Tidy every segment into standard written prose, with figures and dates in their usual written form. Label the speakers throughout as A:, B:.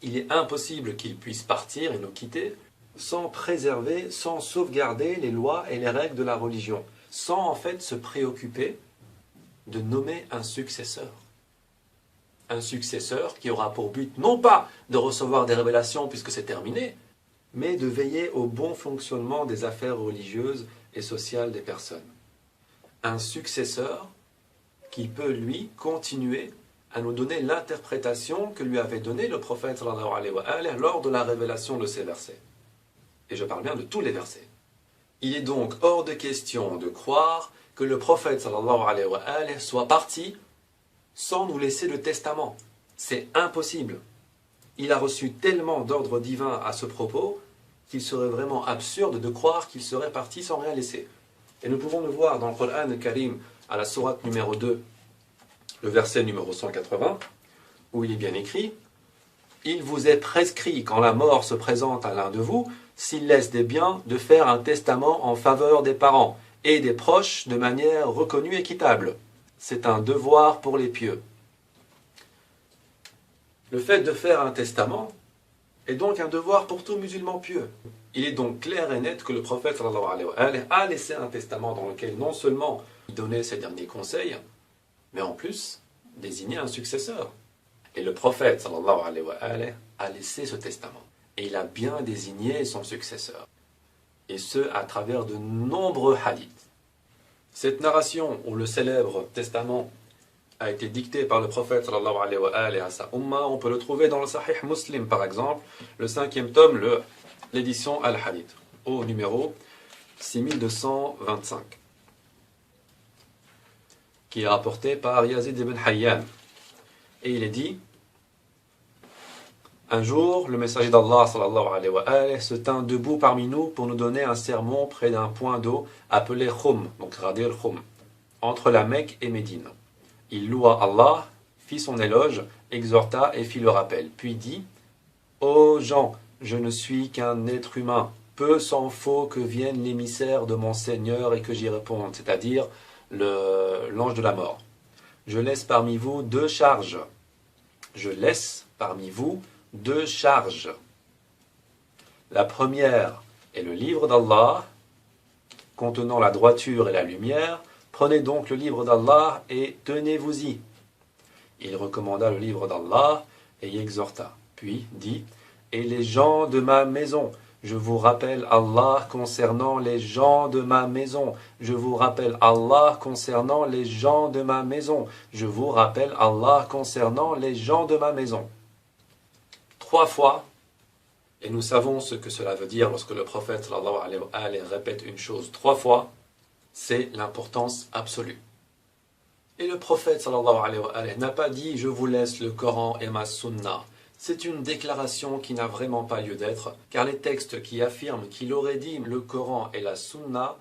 A: il est impossible qu'il puisse partir et nous quitter sans préserver, sans sauvegarder les lois et les règles de la religion, sans en fait se préoccuper de nommer un successeur. Un successeur qui aura pour but non pas de recevoir des révélations puisque c'est terminé, mais de veiller au bon fonctionnement des affaires religieuses et sociales des personnes. Un successeur qui peut, lui, continuer à nous donner l'interprétation que lui avait donnée le prophète sallallahu alayhi wa sallam lors de la révélation de ces versets. Et je parle bien de tous les versets. Il est donc hors de question de croire que le prophète sallallahu alayhi wa sallam soit parti sans nous laisser le testament. C'est impossible. Il a reçu tellement d'ordres divins à ce propos qu'il serait vraiment absurde de croire qu'il serait parti sans rien laisser. Et nous pouvons le voir dans le Coran Karim, à la sourate numéro 2, le verset numéro 180, où il est bien écrit « Il vous est prescrit, quand la mort se présente à l'un de vous, s'il laisse des biens, de faire un testament en faveur des parents et des proches de manière reconnue et équitable. C'est un devoir pour les pieux. » Le fait de faire un testament est donc un devoir pour tout musulman pieux. Il est donc clair et net que le prophète sallallahu alayhi wa sallam a laissé un testament dans lequel non seulement il donnait ses derniers conseils, mais en plus désignait un successeur. Et le prophète sallallahu alayhi wa sallam a laissé ce testament. Et il a bien désigné son successeur. Et ce, à travers de nombreux hadiths. Cette narration où le célèbre testament a été dicté par le prophète sallallahu alayhi wa sallam à sa umma, on peut le trouver dans le Sahih Muslim par exemple, le 5e tome, l'édition Al-Hadith, au numéro 6225, qui est rapporté par Yazid ibn Hayyan. Et il est dit: un jour, le messager d'Allah sallallahu alayhi wa sallam se tint debout parmi nous pour nous donner un sermon près d'un point d'eau appelé Khum, donc Ghadir Khum, entre la Mecque et Médine. Il loua Allah, fit son éloge, exhorta et fit le rappel. Puis dit: ô gens, je ne suis qu'un être humain. Peu s'en faut que vienne l'émissaire de mon Seigneur et que j'y réponde, c'est-à-dire l'ange de la mort. Je laisse parmi vous deux charges. Je laisse parmi vous deux charges. La première est le livre d'Allah, contenant la droiture et la lumière. Prenez donc le livre d'Allah et tenez-vous-y. Il recommanda le livre d'Allah et y exhorta. Puis dit: et les gens de ma maison, je vous rappelle Allah concernant les gens de ma maison. Je vous rappelle Allah concernant les gens de ma maison. Je vous rappelle Allah concernant les gens de ma maison. 3 fois, et nous savons ce que cela veut dire lorsque le prophète sallallahu alayhi wa sallam répète une chose 3 fois, c'est l'importance absolue. Et le prophète sallallahu alayhi wa sallam n'a pas dit: je vous laisse le Coran et ma sunna. C'est une déclaration qui n'a vraiment pas lieu d'être, car les textes qui affirment qu'il aurait dit le Coran et la sunna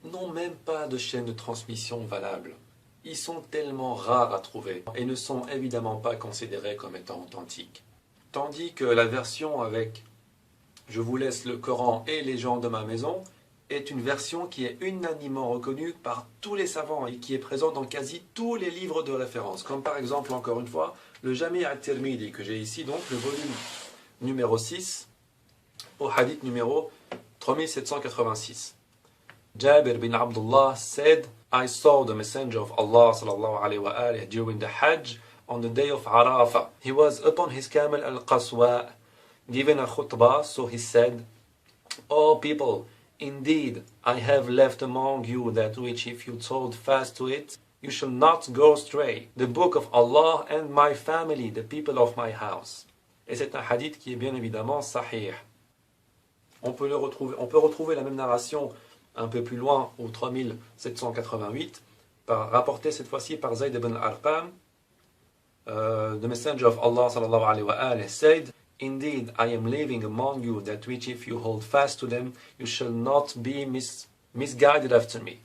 A: n'ont même pas de chaîne de transmission valable. Ils sont tellement rares à trouver et ne sont évidemment pas considérés comme étant authentiques. Tandis que la version avec « je vous laisse le Coran et les gens de ma maison » est une version qui est unanimement reconnue par tous les savants et qui est présente dans quasi tous les livres de référence, comme par exemple, encore une fois, le Jami' al-Tirmidhi, que j'ai ici, donc le volume numéro 6, au hadith numéro 3786. Jabir bin Abdullah said, I saw the messenger of Allah sallallahu alayhi wa alihi during the Hajj on the day of Arafah. He was upon his camel al-Qaswa, giving a khutbah, so he said, O people, indeed, I have left among you that which if you hold fast to it, you shall not go astray. The book of Allah and my family, the people of my house. Et c'est un hadith qui est bien évidemment sahih. On peut retrouver la même narration un peu plus loin, au 3788, rapporté cette fois-ci par Zayd ibn Arqam. The messenger of Allah sallallahu alayhi wa sallam said, Indeed, I am leaving among you that which if you hold fast to them, you shall not be misguided after me.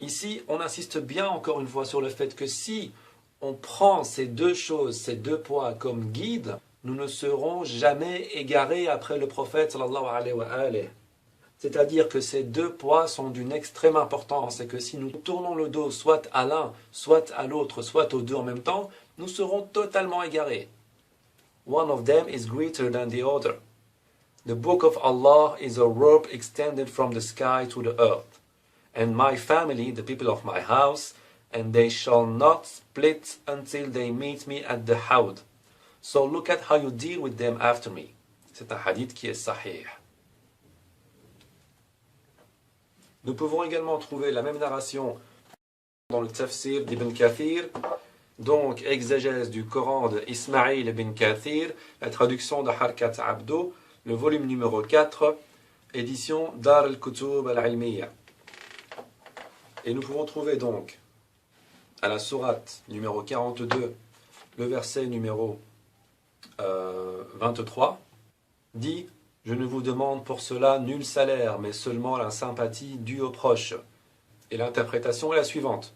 A: Ici, on insiste bien encore une fois sur le fait que si on prend ces deux choses, ces deux poids comme guide, nous ne serons jamais égarés après le prophète sallallahu alayhi wa sallam. C'est-à-dire que ces deux poids sont d'une extrême importance et que si nous tournons le dos soit à l'un, soit à l'autre, soit aux deux en même temps, nous serons totalement égarés. one of them is greater than the other. The book of Allah is a rope extended from the sky to the earth. And my family, the people of my house, and they shall not split until they meet me at the Hawd. So look at how you deal with them after me. C'est un hadith qui est sahih. Nous pouvons également trouver la même narration dans le tafsir d'Ibn Kathir, donc exégèse du Coran de Ismaïl ibn Kathir, la traduction de Harkat Abdo, le volume numéro 4, édition Dar al-Kutub al-Ilmiya. Et nous pouvons trouver donc à la sourate numéro 42, le verset numéro 23, dit « Je ne vous demande pour cela nul salaire, mais seulement la sympathie due aux proches. » Et l'interprétation est la suivante.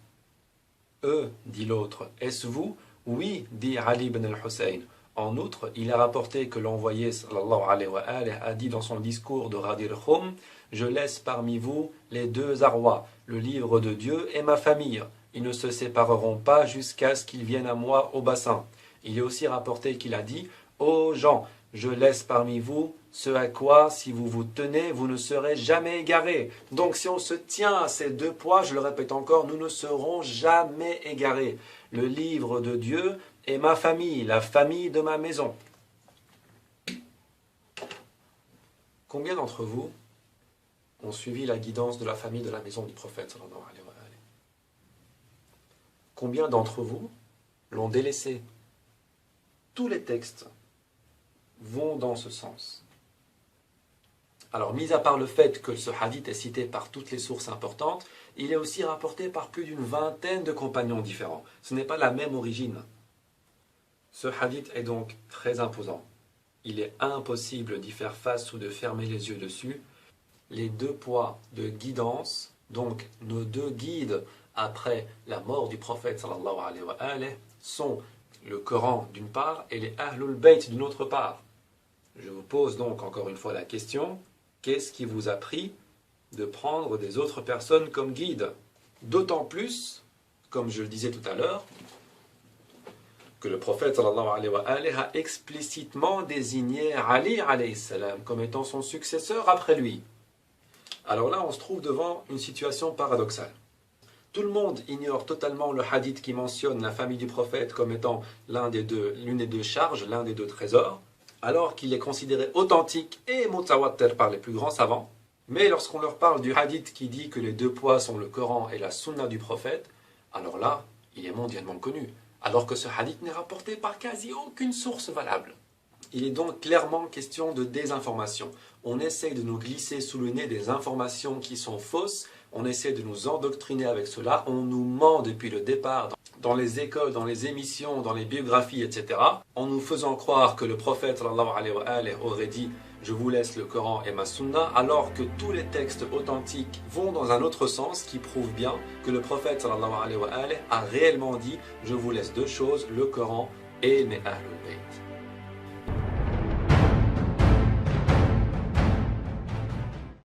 A: « Eux, dit l'autre, est-ce vous ?» « Oui, dit Ali ibn al-Hussein. En outre, il est rapporté que l'envoyé sallallahu alayhi wa alayhi a dit dans son discours de Ghadir Khum « Je laisse parmi vous les deux arrois, le livre de Dieu et ma famille. Ils ne se sépareront pas jusqu'à ce qu'ils viennent à moi au bassin. » Il est aussi rapporté qu'il a dit « Ô gens, je laisse parmi vous ce à quoi, si vous vous tenez, vous ne serez jamais égarés. » Donc si on se tient à ces deux poids, je le répète encore, nous ne serons jamais égarés. Le livre de Dieu et ma famille, la famille de ma maison. Combien d'entre vous ont suivi la guidance de la famille de la maison du prophète sallallahu alayhi wa sallam? Combien d'entre vous l'ont délaissé? Tous les textes vont dans ce sens. Alors, mis à part le fait que ce hadith est cité par toutes les sources importantes, il est aussi rapporté par plus d'une vingtaine de compagnons différents. Ce n'est pas la même origine. Ce hadith est donc très imposant. Il est impossible d'y faire face ou de fermer les yeux dessus. Les deux poids de guidance, donc nos deux guides après la mort du prophète sallallahu alayhi wa alayhi, sont le Coran d'une part et les Ahlul Bayt d'une autre part. Je vous pose donc encore une fois la question, qu'est-ce qui vous a pris de prendre des autres personnes comme guides? D'autant plus, comme je le disais tout à l'heure, que le prophète sallallahu alayhi wa alayhi a explicitement désigné Ali alayhi salam comme étant son successeur après lui. Alors là, on se trouve devant une situation paradoxale. Tout le monde ignore totalement le hadith qui mentionne la famille du prophète comme étant l'une des deux charges, l'un des deux trésors, alors qu'il est considéré authentique et mutawatir par les plus grands savants. Mais lorsqu'on leur parle du hadith qui dit que les deux poids sont le Coran et la sunna du prophète, alors là, il est mondialement connu, alors que ce hadith n'est rapporté par quasi aucune source valable. Il est donc clairement question de désinformation. On essaie de nous glisser sous le nez des informations qui sont fausses, on essaie de nous endoctriner avec cela, on nous ment depuis le départ dans les écoles, dans les émissions, dans les biographies, etc. en nous faisant croire que le prophète sallallahu alayhi wa alayhi aurait dit « Je vous laisse le Coran et ma sunna » alors que tous les textes authentiques vont dans un autre sens qui prouve bien que le prophète sallallahu alayhi wa alayhi a réellement dit « Je vous laisse deux choses, le Coran et les Ahlul Bayt ».